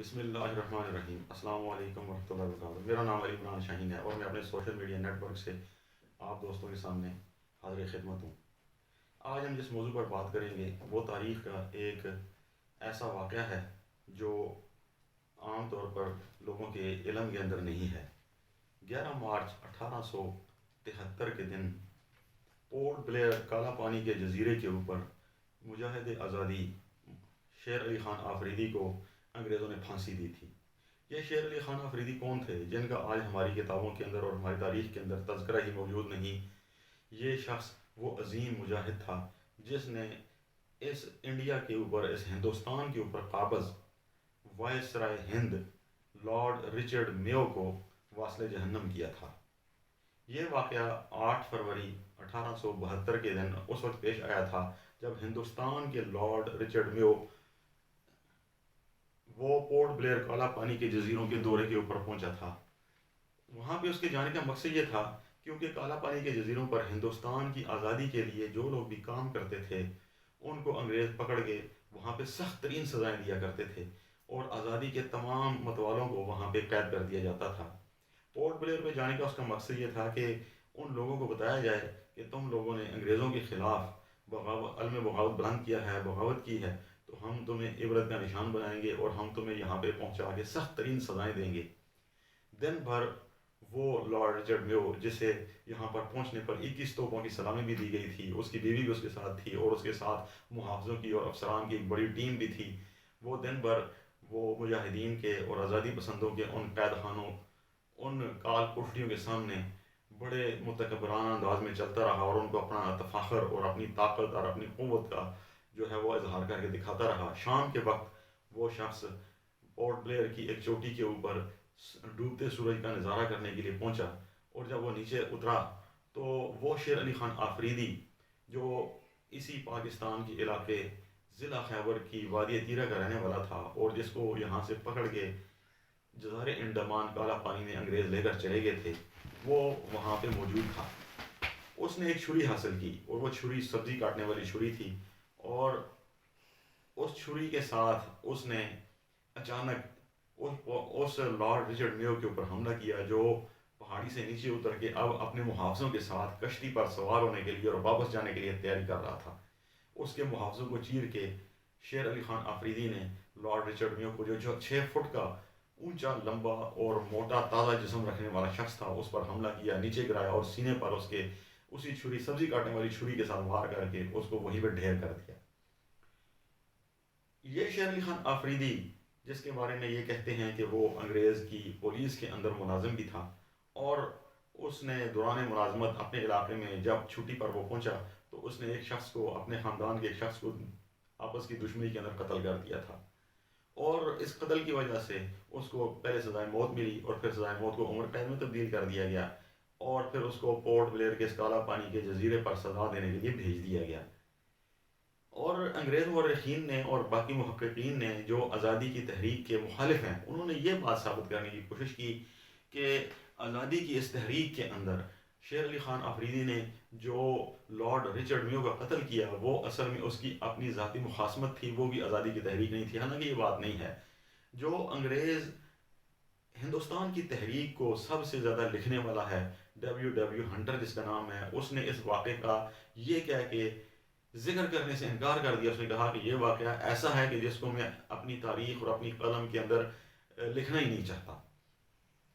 بسم اللہ الرحمن الرحیم۔ السلام علیکم ورحمۃ اللہ وبرکاتہ۔ میرا نام علی عمران شاہین ہے اور میں اپنے سوشل میڈیا نیٹ ورک سے آپ دوستوں کے سامنے حاضر خدمت ہوں۔ آج ہم جس موضوع پر بات کریں گے وہ تاریخ کا ایک ایسا واقعہ ہے جو عام طور پر لوگوں کے علم کے اندر نہیں ہے۔ 11 مارچ 1873 کے دن پورٹ بلیئر کالا پانی کے جزیرے کے اوپر مجاہد آزادی شیر علی خان آفریدی کو انگریزوں نے پھانسی دی تھی۔ یہ شیر علی خان آفریدی کون تھے جن کا آج ہماری کتابوں کے اندر اور ہماری تاریخ کے اندر تذکرہ ہی موجود نہیں؟ یہ شخص وہ عظیم مجاہد تھا جس نے اس انڈیا کے اوپر، اس ہندوستان کے اوپر قابض وائسرائے ہند لارڈ رچرڈ میو کو واصل جہنم کیا تھا۔ یہ واقعہ 8 فروری 1872 کے دن اس وقت پیش آیا تھا جب ہندوستان کے لارڈ رچرڈ میو وہ پورٹ بلیئر کالا پانی کے جزیروں کے دورے کے اوپر پہنچا تھا۔ وہاں پہ اس کے جانے کا مقصد یہ تھا کیونکہ کالا پانی کے جزیروں پر ہندوستان کی آزادی کے لیے جو لوگ بھی کام کرتے تھے ان کو انگریز پکڑ کے وہاں پہ سخت ترین سزائیں دیا کرتے تھے اور آزادی کے تمام متوالوں کو وہاں پہ قید کر دیا جاتا تھا۔ پورٹ بلیئر پہ جانے کا اس کا مقصد یہ تھا کہ ان لوگوں کو بتایا جائے کہ تم لوگوں نے انگریزوں کے خلاف علم بغاوت بلند کیا ہے، بغاوت کی ہے، تو ہم تمہیں عبرت کا نشان بنائیں گے اور ہم تمہیں یہاں پہ پہنچا کے سخت ترین سزائیں دیں گے۔ دن بھر وہ لارڈ رچرڈ میو جسے یہاں پر پہنچنے پر 21 توپوں کی سلامی بھی دی گئی تھی، اس کی بیوی بھی اس کے ساتھ تھی اور اس کے ساتھ محافظوں کی اور افسران کی ایک بڑی ٹیم بھی تھی، وہ دن بھر وہ مجاہدین کے اور آزادی پسندوں کے ان قید خانوں، ان کال کوٹڑیوں کے سامنے بڑے متکبرانہ انداز میں چلتا رہا اور ان کو اپنا تفاخر اور اپنی طاقت اور اپنی قوت کا جو ہے وہ اظہار کر کے دکھاتا رہا۔ شام کے وقت وہ شخص پورٹ بلیئر کی ایک چوٹی کے اوپر ڈوبتے سورج کا نظارہ کرنے کے لیے پہنچا اور جب وہ نیچے اترا تو وہ شیر علی خان آفریدی جو اسی پاکستان کے علاقے ضلع خیبر کی وادی تیرہ کا رہنے والا تھا اور جس کو یہاں سے پکڑ کے جزائر انڈمان کالا پانی میں انگریز لے کر چلے گئے تھے، وہ وہاں پہ موجود تھا۔ اس نے ایک چھری حاصل کی اور وہ چھری سبزی کاٹنے والی چھری تھی اور اس چھری کے ساتھ اس نے اچانک اس لارڈ رچرڈ میو کے اوپر حملہ کیا جو پہاڑی سے نیچے اتر کے اب اپنے محافظوں کے ساتھ کشتی پر سوار ہونے کے لیے اور واپس جانے کے لیے تیاری کر رہا تھا۔ اس کے محافظوں کو چیر کے شیر علی خان آفریدی نے لارڈ رچرڈ میو کو جو 6 فٹ کا اونچا، لمبا اور موٹا تازہ جسم رکھنے والا شخص تھا اس پر حملہ کیا، نیچے گرایا اور سینے پر اس کے اسی چھری، سبزی کاٹنے والی چھری کے ساتھ وار کر کے اس کو وہیں پہ ڈھیر کر دیا۔ یہ شیر علی خان آفریدی جس کے بارے میں یہ کہتے ہیں کہ وہ انگریز کی پولیس کے اندر ملازم بھی تھا اور اس نے دوران ملازمت اپنے علاقے میں جب چھٹی پر وہ پہنچا تو اس نے ایک شخص کو، اپنے خاندان کے ایک شخص کو آپس کی دشمنی کے اندر قتل کر دیا تھا اور اس قتل کی وجہ سے اس کو پہلے سزائے موت ملی اور پھر سزائے موت کو عمر قید میں تبدیل کر دیا گیا اور پھر اس کو پورٹ بلیئر کے اس کالا پانی کے جزیرے پر سزا دینے کے لیے بھیج دیا گیا۔ اور انگریز مورخین نے اور باقی محققین نے جو آزادی کی تحریک کے مخالف ہیں انہوں نے یہ بات ثابت کرنے کی کوشش کی کہ آزادی کی اس تحریک کے اندر شیر علی خان آفریدی نے جو لارڈ رچرڈ میو کا قتل کیا وہ اصل میں اس کی اپنی ذاتی مخاصمت تھی، وہ بھی آزادی کی تحریک نہیں تھی۔ حالانکہ یہ بات نہیں ہے۔ جو انگریز ہندوستان کی تحریک کو سب سے زیادہ لکھنے والا ہے، W ہنٹر جس کا نام ہے، اس نے اس واقعے کا یہ کہہ کے ذکر کرنے سے انکار کر دیا۔ اس نے کہا کہ یہ واقعہ ایسا ہے کہ جس کو میں اپنی تاریخ اور اپنی قلم کے اندر لکھنا ہی نہیں چاہتا۔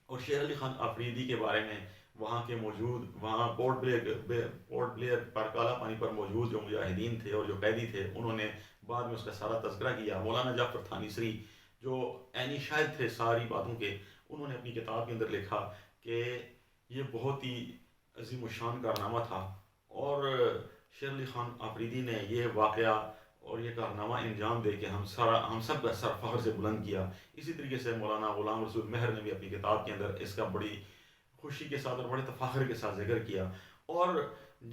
اور شیر علی خان آفریدی کے بارے میں وہاں کے موجود، وہاں پورٹ بلیئر پر کالا پانی پر موجود جو مجاہدین تھے اور جو قیدی تھے انہوں نے بعد میں اس کا سارا تذکرہ کیا۔ مولانا جعفر تھانیسری جو عینی شاہد تھے ساری باتوں کے، انہوں نے اپنی کتاب کے اندر لکھا کہ یہ بہت ہی عظیم الشان کارنامہ تھا اور شیر علی خان آفریدی نے یہ واقعہ اور یہ کارنامہ انجام دے کے ہم سب کا سر فخر سے بلند کیا۔ اسی طریقے سے مولانا غلام رسول مہر نے بھی اپنی کتاب کے اندر اس کا بڑی خوشی کے ساتھ اور بڑے تفاخر کے ساتھ ذکر کیا۔ اور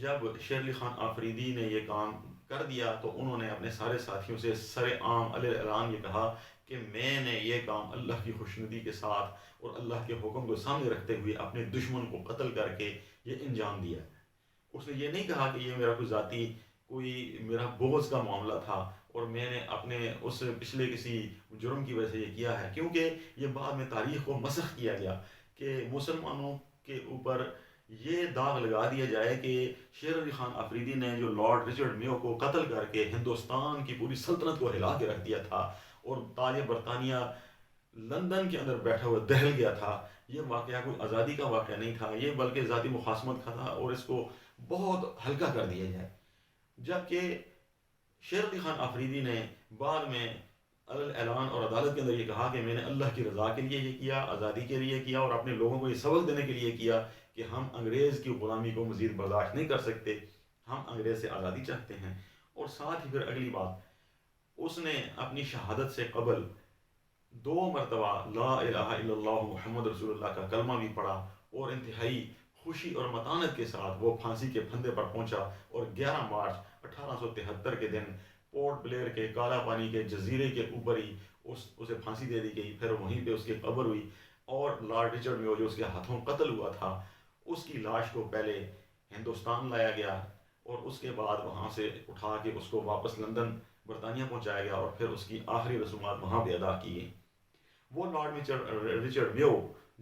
جب شیر علی خان آفریدی نے یہ کام کر دیا تو انہوں نے اپنے سارے ساتھیوں سے سر عام علیہ اعلان یہ کہا کہ میں نے یہ کام اللہ کی خوشنودی کے ساتھ اور اللہ کے حکم کو سامنے رکھتے ہوئے اپنے دشمن کو قتل کر کے یہ انجام دیا۔ اس نے یہ نہیں کہا کہ یہ میرا کوئی ذاتی، کوئی میرا بغض کا معاملہ تھا، اور میں نے اپنے اس پچھلے کسی جرم کی وجہ سے یہ کیا ہے، کیونکہ یہ بعد میں تاریخ کو مسخ کیا گیا کہ مسلمانوں کے اوپر یہ داغ لگا دیا جائے کہ شیر علی خان افریدی نے جو لارڈ رچرڈ میو کو قتل کر کے ہندوستان کی پوری سلطنت کو ہلا کے رکھ دیا تھا اور تاج برطانیہ لندن کے اندر بیٹھا ہوا دہل گیا تھا، یہ واقعہ کوئی آزادی کا واقعہ نہیں تھا، یہ بلکہ ذاتی مخاصمت کا تھا، اور اس کو بہت ہلکا کر دیا جائے۔ جبکہ شیر علی خان افریدی نے بعد میں اعلان اور عدالت کے اندر یہ کہا کہ میں نے اللہ کی رضا کے لیے یہ کیا، آزادی کے لیے کیا، اور اپنے لوگوں کو یہ سبق دینے کے لیے کیا کہ ہم انگریز کی غلامی کو مزید برداشت نہیں کر سکتے، ہم انگریز سے آزادی چاہتے ہیں۔ اور ساتھ ہی پھر اگلی بات، اس نے اپنی شہادت سے قبل 2 مرتبہ لا الہ الا اللہ محمد رسول اللہ کا کلمہ بھی پڑھا، اور انتہائی خوشی اور متانت کے ساتھ وہ پھانسی کے پھندے پر پہنچا، اور 11 مارچ 1873 کے دن پورٹ بلیئر کے کالا پانی کے جزیرے کے اوپر ہی اسے پھانسی دے دی گئی، پھر وہیں پہ اس کی قبر ہوئی، اور لارڈ رچرڈ میو جو اس کے ہاتھوں قتل ہوا تھا، اس کی لاش کو پہلے ہندوستان لایا گیا، اور اس کے بعد وہاں سے اٹھا کے اس کو واپس لندن برطانیہ پہنچایا گیا، اور پھر اس کی آخری رسومات وہاں پہ ادا کی گئیں۔ وہ لارڈ رچرڈ میو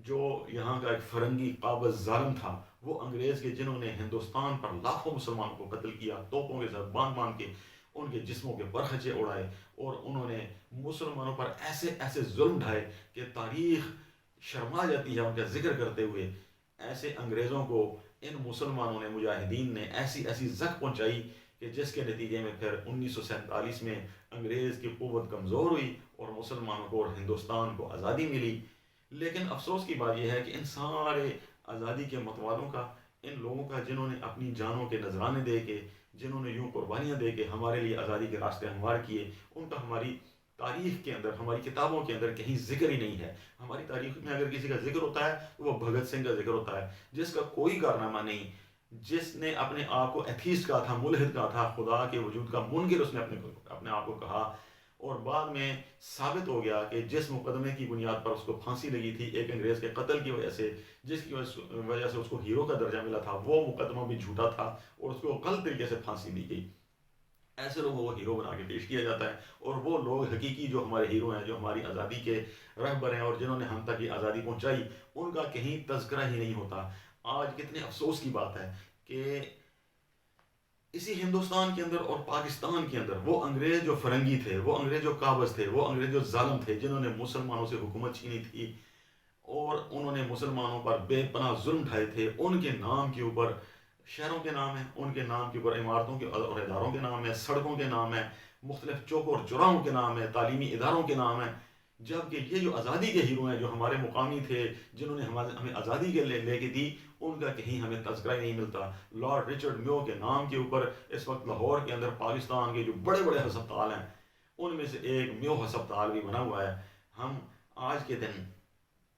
جو یہاں کا ایک فرنگی قابض ظالم تھا، وہ انگریز کے جنہوں نے ہندوستان پر لاکھوں مسلمانوں کو قتل کیا، توپوں کے ساتھ باندھ باندھ کے ان کے جسموں کے پرخچے اڑائے، اور انہوں نے مسلمانوں پر ایسے ایسے ظلم ڈھائے کہ تاریخ شرما جاتی ہے ان کا ذکر کرتے ہوئے۔ ایسے انگریزوں کو ان مسلمانوں نے، مجاہدین نے ایسی ایسی زخم پہنچائی کہ جس کے نتیجے میں پھر 1947 میں انگریز کی قوت کمزور ہوئی اور مسلمانوں کو اور ہندوستان کو آزادی ملی۔ لیکن افسوس کی بات یہ ہے کہ ان سارے آزادی کے متوالوں کا، ان لوگوں کا جنہوں نے اپنی جانوں کے نذرانے دے کے، جنہوں نے یوں قربانیاں دے کے ہمارے لیے آزادی کے راستے ہموار کیے، ان کا ہماری تاریخ کے اندر، ہماری کتابوں کے اندر کہیں ذکر ہی نہیں ہے۔ ہماری تاریخ میں اگر کسی کا ذکر ہوتا ہے تو وہ بھگت سنگھ کا ذکر ہوتا ہے، جس کا کوئی کارنامہ نہیں، جس نے اپنے آپ کو ایتھیسٹ کہا تھا، ملحد کہا تھا، خدا کے وجود کا منکر اس نے اپنے آپ کو کہا، اور بعد میں ثابت ہو گیا کہ جس مقدمے کی بنیاد پر اس کو پھانسی لگی تھی ایک انگریز کے قتل کی وجہ سے، جس کی وجہ سے اس کو ہیرو کا درجہ ملا تھا، وہ مقدمہ بھی جھوٹا تھا اور اس کو غلط طریقے سے پھانسی دی گئی۔ ایسے لوگوں کو ہیرو بنا کے پیش کیا جاتا ہے، اور وہ لوگ حقیقی جو ہمارے ہیرو ہیں، جو ہماری آزادی کے رہبر ہیں اور جنہوں نے ہم تک یہ آزادی پہنچائی، ان کا کہیں تذکرہ ہی نہیں ہوتا۔ آج کتنے افسوس کی بات ہے کہ اسی ہندوستان کے اندر اور پاکستان کے اندر وہ انگریز جو فرنگی تھے، وہ انگریز جو قابض تھے، وہ انگریز جو ظالم تھے، جنہوں نے مسلمانوں سے حکومت چھینی تھی اور انہوں نے مسلمانوں پر بے پناہ ظلم ڈھائے تھے، ان کے نام کے اوپر شہروں کے نام ہیں، ان کے نام کے اوپر عمارتوں کے اور اداروں کے نام ہیں، سڑکوں کے نام ہیں، مختلف چوک اور چوراہوں کے نام ہیں، تعلیمی اداروں کے نام ہیں۔ جبکہ یہ جو آزادی کے ہیرو ہیں، جو ہمارے مقامی تھے، جنہوں نے ہمیں آزادی کے لے کے دی، ان کا کہیں ہمیں تذکرہ ہی نہیں ملتا۔ لارڈ رچرڈ میو کے نام کے اوپر اس وقت لاہور کے اندر پاکستان کے جو بڑے بڑے ہسپتال ہیں، ان میں سے ایک میو ہسپتال بھی بنا ہوا ہے۔ ہم آج کے دن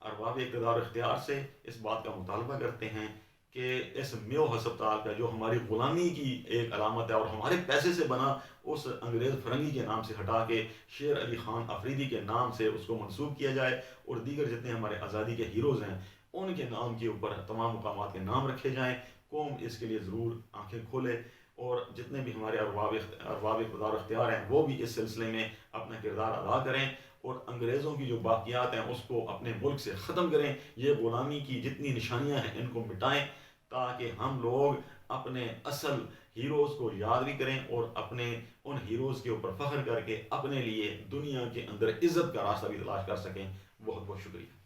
ارباب اقتدار اختیار سے اس بات کا مطالبہ کرتے ہیں کہ اس میو ہسپتال کا جو ہماری غلامی کی ایک علامت ہے اور ہمارے پیسے سے بنا، اس انگریز فرنگی کے نام سے ہٹا کے شیر علی خان افریدی کے نام سے اس کو منسوب کیا جائے، اور دیگر جتنے ہمارے آزادی کے ہیروز ہیں ان کے نام کے اوپر تمام مقامات کے نام رکھے جائیں۔ قوم اس کے لیے ضرور آنکھیں کھولے، اور جتنے بھی ہمارے ارباب اقتدار اختیار ہیں وہ بھی اس سلسلے میں اپنا کردار ادا کریں، اور انگریزوں کی جو باقیات ہیں اس کو اپنے ملک سے ختم کریں، یہ غلامی کی جتنی نشانیاں ہیں ان کو مٹائیں، تاکہ ہم لوگ اپنے اصل ہیروز کو یاد بھی کریں اور اپنے ان ہیروز کے اوپر فخر کر کے اپنے لیے دنیا کے اندر عزت کا راستہ بھی تلاش کر سکیں۔ بہت بہت شکریہ۔